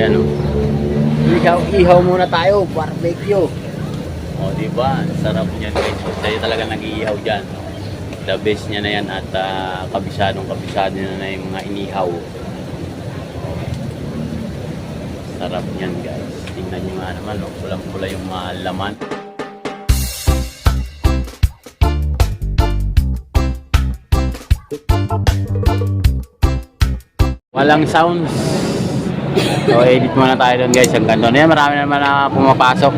Ayan o. Ihaw muna tayo, barbecue. O, diba? Sarap niyan guys. Tayo talaga nag-iihaw dyan. The best niya na yan at kabisado na yung mga inihaw. Sarap niyan guys. Tingnan nyo nga naman, no? Pulang-pula yung mga laman. Walang sounds. So edit muna tayo doon guys. Ang ganda na yan. Marami naman na pumapasok.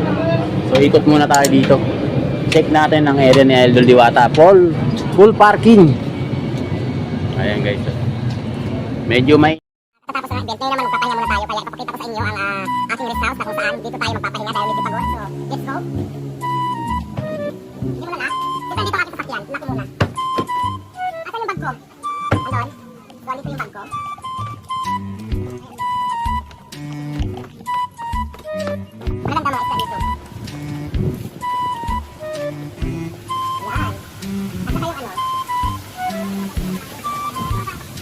So ikot muna tayo dito. Check natin ang area ni Idol Diwata. Full parking. Ayan guys. Medyo may Tapos na event, ngayon naman magpapahinga muna tayo. Kaya ipapakita ko sa inyo ang aking rest house na kung saan dito tayo magpapahinga dahil medyo pagod. So let's go. Hindi mo na. Dito ang aking sasakyan. Lock ko muna. Asan yung bag ko? Andun. So dito yung bag ko. Maganda mga isa dito. Yan. At saka yung ano.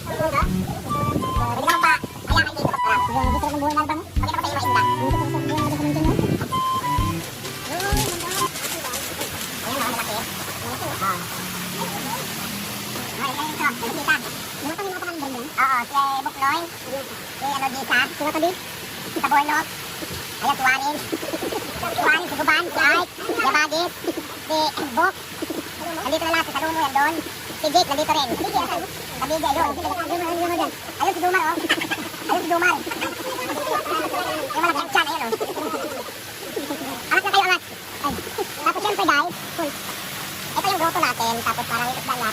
Pwede ka pa. Kaya kayo dito. Yung gusto ng buhay na album. Pakita ko sa iyo mainda. Yung gusto ng buhay na album dyan. Ayan na, malaki. Oo, si Bukloy, si ano Disa, sino to Disa? Si Tabornok, ayan si Wanin, si Guban, si Art, si Abagis, si Bok, nandito na lahat, si Salumo yan doon, si Jake nandito rin, Kabigay, ayun, ayun si Dumar oh, ayun si Dumar, yung malaki chan, ayun oh, angat na kayo angat, tapos syempre guys, ito yung grotto natin, tapos parang yung isda niya,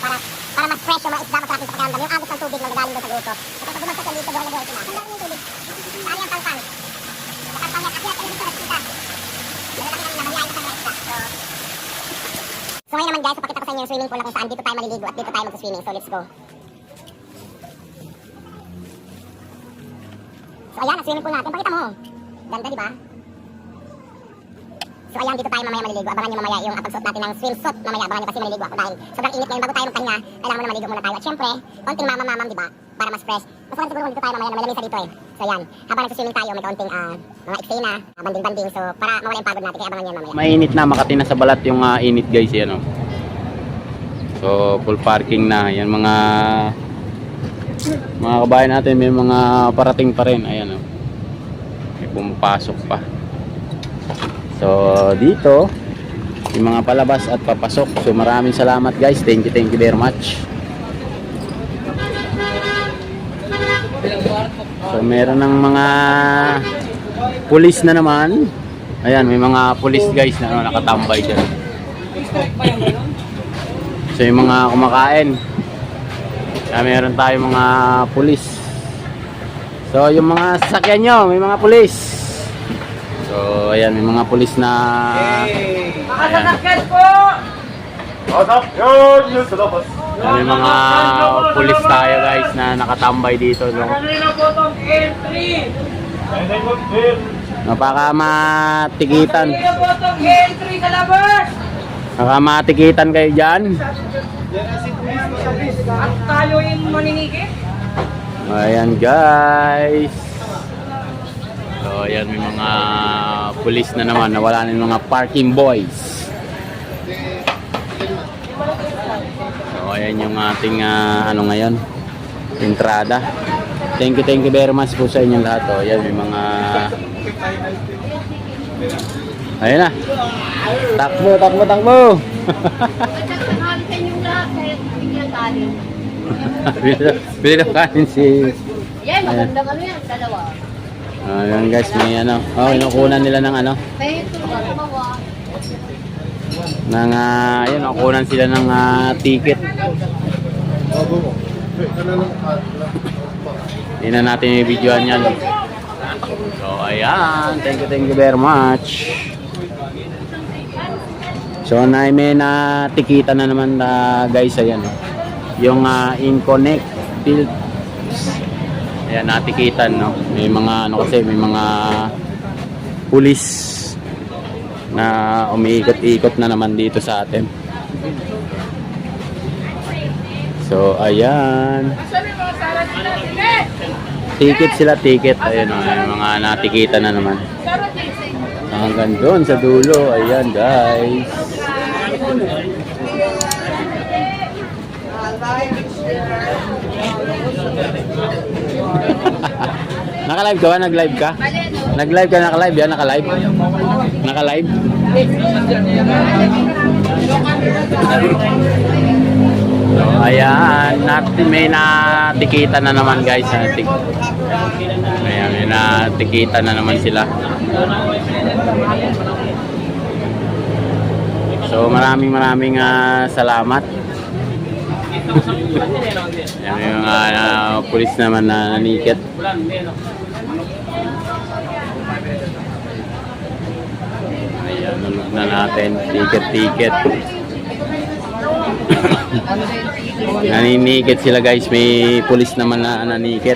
para mas fresh yung mga isda, masarap yung sa pakiramdam, yung agos ng tubig magagaling doon sa grotto. At pag bumagsak yan dito, buhay na buhay sila. Ang dami yung tubig. Saan yung palpan? Sa palpan yan, akyat kayo dito nagkita. Malalaki namin naman yan sa mga isda. So ngayon naman guys, papakita ko sa inyo yung swimming pool na kung saan dito tayo maliligo at dito tayo mag-swimming. So let's go. So ayan, ang swimming pool natin. Pakita mo. Ganda, di ba? So ayan, dito tayo mamaya maliligo. Abangan nyo mamaya yung pagsuot natin ng swimsuit. Mamaya, abangan nyo kasi maliligo ako dahil sobrang init ngayon. Bago tayo magpahinga, kailangan mo na maligo muna tayo. At syempre, konting mamam-mamam, di ba? Para mas fresh. Mas maganda siguro dito tayo mamaya na may lamisa dito eh. So ayan, habang nagsuswimming tayo, may konting mga eksena, banding-banding. So para mawala yung pagod natin, kaya abangan nyo mamaya. mainit na, makati na sa balat yung init guys yan oh. So full parking na. Yan mga kabayan natin, may mga parating pa rin. Ayan oh. May pumapasok pa. So dito yung mga palabas at papasok. So maraming salamat guys. Thank you very much. So meron ng mga pulis na naman. Ayan, may mga pulis guys na nakatambay dyan. So yung mga kumakain. Meron tayong mga pulis. So yung mga sasakyan nyo, may mga pulis. So ayan, may mga pulis na Makasasakyan po! may mga pulis tayo guys na nakatambay dito no? Kanina po itong entry! Napaka-matikitan. Kanina po itong entry sa labas! Napaka-matikitan kayo dyan. At tayo yung maninigit? Ayan guys. So ayan, may mga pulis na naman. Nawala na yung mga parking boys. So ayan yung ating ano ngayon, entrada. Thank you very much po sa inyong lahat. O ayan, may mga ayun na. Takbo. Bili na kanin si Yan, magandang ano yan, dalawa. ayan guys, may ano. Oh, inukunan nila ng ano. May ito, dalawa. Ng ayun, nakunan sila ng ticket. Hindi na natin i-videoan yan. So ayan, thank you very much. So may natikita na naman guys, ayan oh. Yung Inconnect Field. Ayan, natikitan no. May mga ano kasi, may mga pulis na umiikot-ikot na naman dito sa atin. So ayan. Ticket sila, ticket. Ayun o, yung mga natikita na naman. Hanggang doon sa dulo. Ayan guys. Naka-live ka ba? Nag-live ka? Nag-live ka, naka-live yan? Naka-live? Naka-live? So, ayan. May natikita na naman guys. Ayan, may natikita na naman sila. So, maraming salamat. Ayan, yung pulis naman na nanikit. Ayan, nunod na natin. Ticket. Naninikit sila guys. May pulis naman na nanikit.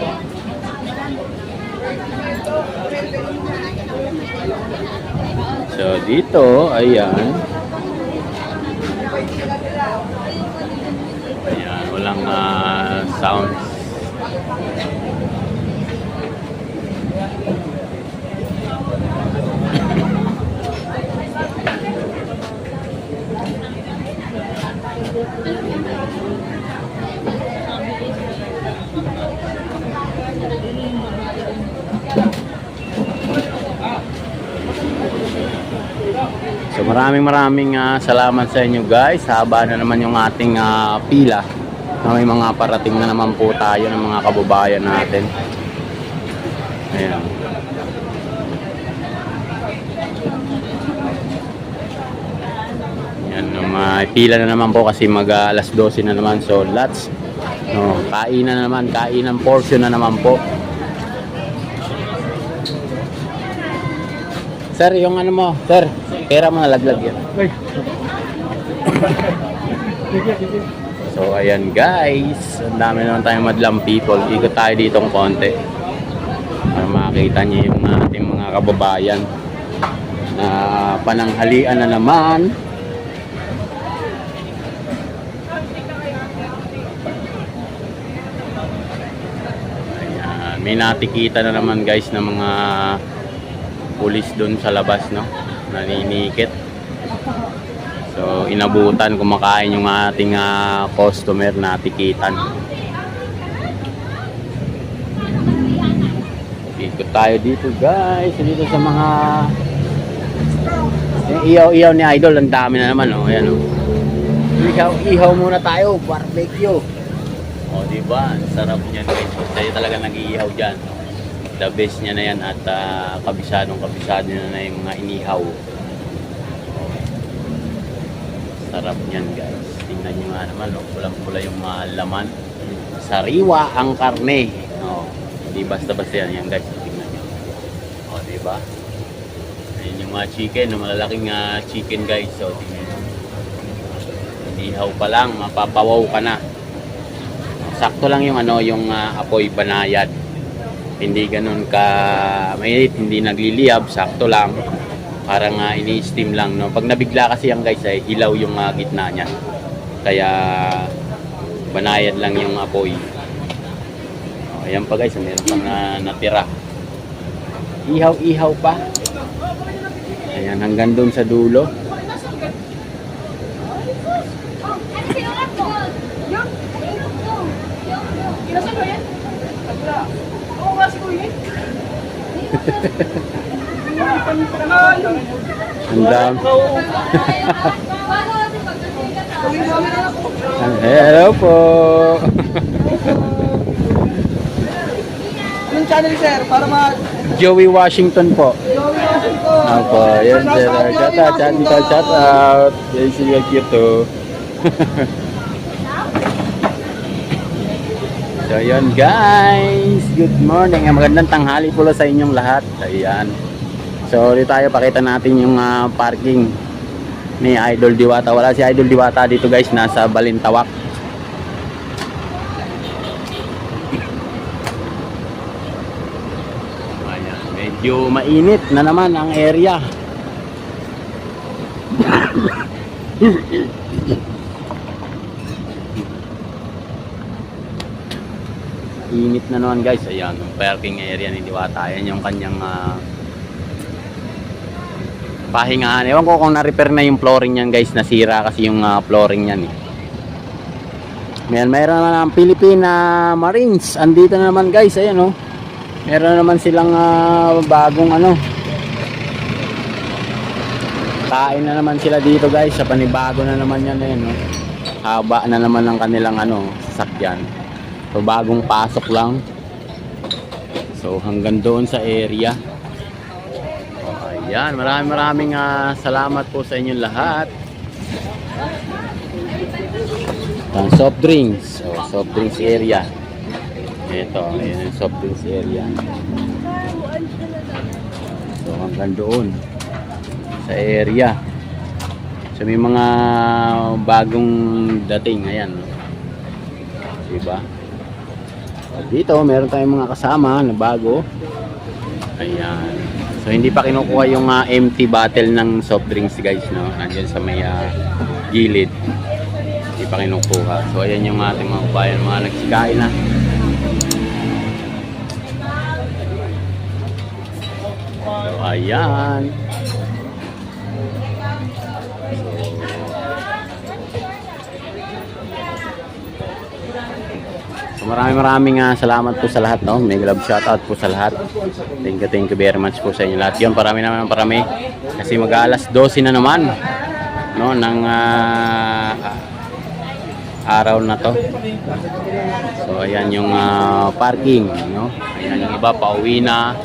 So, dito, ayan. Ayan, walang sounds. So maraming salamat sa inyo guys. Haba na naman yung ating pila. May mga parating na naman po tayo ng mga kababayan natin. Ayan. Yan, may pila na naman po kasi alas 12 na naman. So lots. No, kainan portion na naman po. Sir, yung ano mo, sir, pera mo nalaglag yan. So, ayan guys. Ang dami naman tayong madlang people. Ikot tayo dito ng konti. Para makita niyo yung ating mga kababayan na pananghalian na naman. Ayan. May natikita na naman guys na mga pulis doon sa labas, no? Naninikit. So, inabutan, kumakain yung ating customer na tikitan. Ikot tayo dito, guys. Dito sa mga ihaw-ihaw ni Idol. Ang dami na naman, oh. Ayan, oh. Ihaw muna tayo. Barbecue. O, diba? Ang sarap niyan, guys. Tayo talaga nag-iihaw dyan. The best niya na yan at kabisado na yung mga inihaw. Sarap niyan guys. Tingnan nyo nga naman, pulang-pula yung mga laman. Sariwa ang karne. Hindi basta-basta yan guys. Tingnan nyo. Diba? Ayun yung mga chicken, malalaking chicken guys. So, tingnan nyo. Inihaw pa lang, mapapawaw ka na. Sakto lang yung yung apoy banayad. Hindi ganun ka mainit, hindi nagliliyab, sakto lang. Parang ini-steam lang, no. Pag nabigla kasi yan guys, ay ilaw yung gitna niya. Kaya banayad lang yung apoy. Ayan pa guys, meron pang natira. Ihaw-ihaw pa. Ayan, hanggang doon sa dulo. Ang dami. Hello po. Anong channel sir? Para Joey Washington po. Opo, yan sir. Shout out. Yan siya cute. So yun guys, good morning, magandang tanghali po sa inyong lahat. Ayan. So dito tayo, pakita natin yung parking ni Idol Diwata. Wala si Idol Diwata dito guys, nasa Balintawak. Ayan, medyo mainit na naman ang area. init na naman guys. Ayan, parking area ni Diwata. Ayan yung kanyang pahingahan. Ewan ko kung na-repair na yung flooring niyan guys. Nasira kasi yung flooring niyan eh. Ayan, mayroon naman ang Philippine Marines. Andito na naman guys. Ayan oh. Meron na naman silang bagong kain na naman sila dito guys. Sa panibago na naman yan. Ayan oh. Haba na naman ng kanilang sasakyan. So bagong pasok lang. So hanggang doon sa area. Ayan, maraming salamat po sa inyong lahat. Ang soft drinks. So soft drinks area. Ito, ayan yung soft drinks area. So hanggang doon sa area. So may mga bagong dating. Ayan. Diba? Dito, meron tayong mga kasama na bago. Ayan. So, hindi pa kinukuha yung empty bottle ng soft drinks, guys, no? Nandiyan sa may gilid. Hindi pa kinukuha. So, ayan yung ating mga bayan, mga nagsikain na. So, ayan. So, maraming salamat po sa lahat, no? Mega love shoutout po sa lahat. Thank you very much po sa inyo lahat. Yun, parami kasi mag-alas 12 na naman, no, ng araw na to. So ayan yung parking, no? Ayan yung iba pauwi na.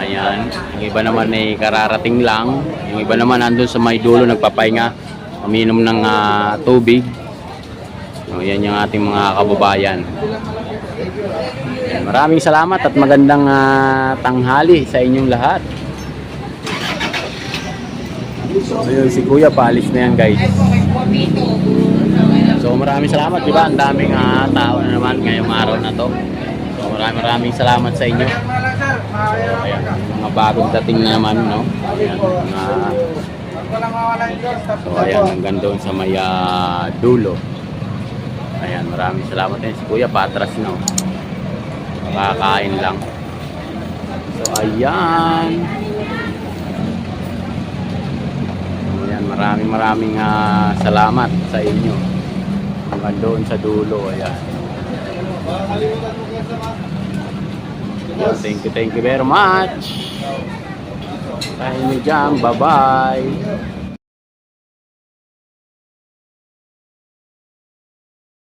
Ayan, yung iba naman ay kararating lang. Yung iba naman andun sa may dulo nagpapahinga, uminom ng tubig. So, yan yung ating mga kababayan. Yan, maraming salamat at magandang tanghali sa inyong lahat. So yun, si Kuya paalis na yan guys. So maraming salamat, di ba? Ang daming tao na naman ngayong araw na to. So maraming salamat sa inyo. So, ayan, mga bagong dating na naman, no? Ayan, so ayan, hanggang doon sa may dulo. Ayan, maraming salamat din. Si Kuya patras na. Makakain lang. So, ayan. Ayan, maraming salamat sa inyo. Hanggang doon sa dulo. Ayan. Thank you very much. Tayo nyo dyan. Bye-bye.